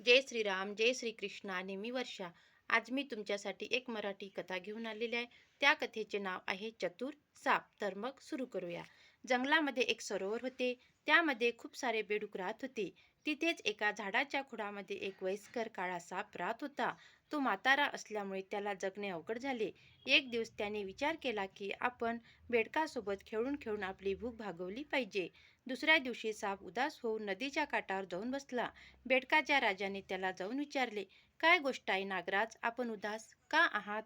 जय श्रीराम, जय श्रीकृष्ण आणि मी वर्षा. आज मी तुमच्यासाठी एक मराठी कथा घेऊन आलेली आहे. त्या कथेचे नाव आहे चतुर साप. तर मग सुरू करूया. जंगलामध्ये एक सरोवर होते. त्यामध्ये खूप सारे बेडूक राहत होते. तिथेच एका झाडाच्या खोडामध्ये एक वयस्कर काळा साप राहत होता. तो म्हातारा असल्यामुळे त्याला जगणे अवघड झाले. एक दिवस त्याने विचार केला की आपण बेडकासोबत खेळून खेळून आपली भूक भागवली पाहिजे. दुसऱ्या दिवशी साप उदास होऊन नदीच्या काठावर जाऊन बसला. बेडकाच्या राजाने त्याला जाऊन विचारले, काय गोष्ट आहे नागराज, आपण उदास का आहात?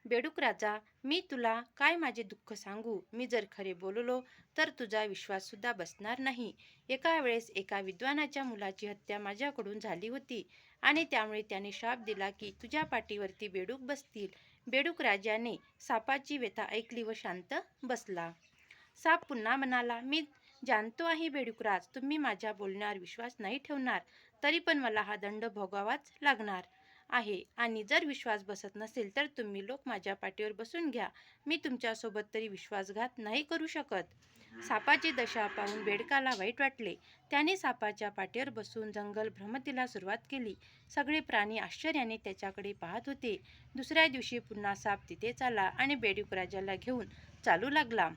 बेडूक राजा, मी तुला काय माझे दुःख सांगू? मी जर खरे बोललो तर तुझा विश्वास सुद्धा बसणार नाही. एका वेळेस एका विद्वानाच्या मुलाची हत्या माझ्याकडून झाली होती आणि त्यामुळे त्याने शाप दिला की तुझ्या पाठीवरती बेडूक बसतील. बेडूक राजाने सापाची व्यथा ऐकली व शांत बसला. साप पुन्हा म्हणाला, मी जाणतो आहे बेडूकराज, तुम्ही माझ्या बोलण्यावर विश्वास नाही ठेवणार, तरी पण मला हा दंड भोगावाच लागणार आहे. आणि जर विश्वास बसत नसेल तर तुम्ही लोक माझ्या पाठीवर बसून घ्या. मी तुमच्यासोबत तरी विश्वासघात नाही करू शकत. सापाची दशा पाहून बेडकाला वाईट वाटले. त्याने सापाच्या पाठीवर बसून जंगल भ्रमंतीला सुरुवात केली. सगळे प्राणी आश्चर्याने त्याच्याकडे पाहत होते. दुसऱ्या दिवशी पुन्हा साप तिथेच आला आणि बेडूक राजाला घेऊन चालू लागला.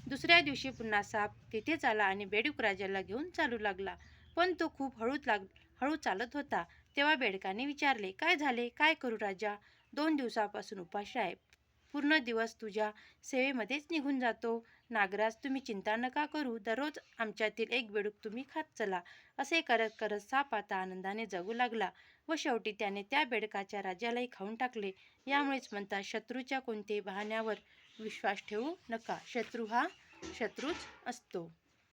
दुसऱ्या दिवशी पुन्हा साप तिथेच आला आणि बेडूक राजाला घेऊन चालू लागला. पण तो खूप हळू चालत होता. तेव्हा बेडकाने विचारले, काय झाले? काय करू राजा? 2 दिवसापासून उपाशी आहे. पूर्ण दिवस तुझ्या सेवेमध्येच निघून जातो. नागराज, तुम्ही चिंता नका करू. दररोज आमच्यातील एक बेडूक तुम्ही खात चला. असे करत करत साप आता आनंदाने जगू लागला व शेवटी त्याने त्या बेडकाच्या राजालाही खाऊन टाकले. यामुळेच म्हणतात, शत्रूच्या कोणत्याही बहाण्यावर विश्वास ठेवू नका. शत्रू हा शत्रूच असतो.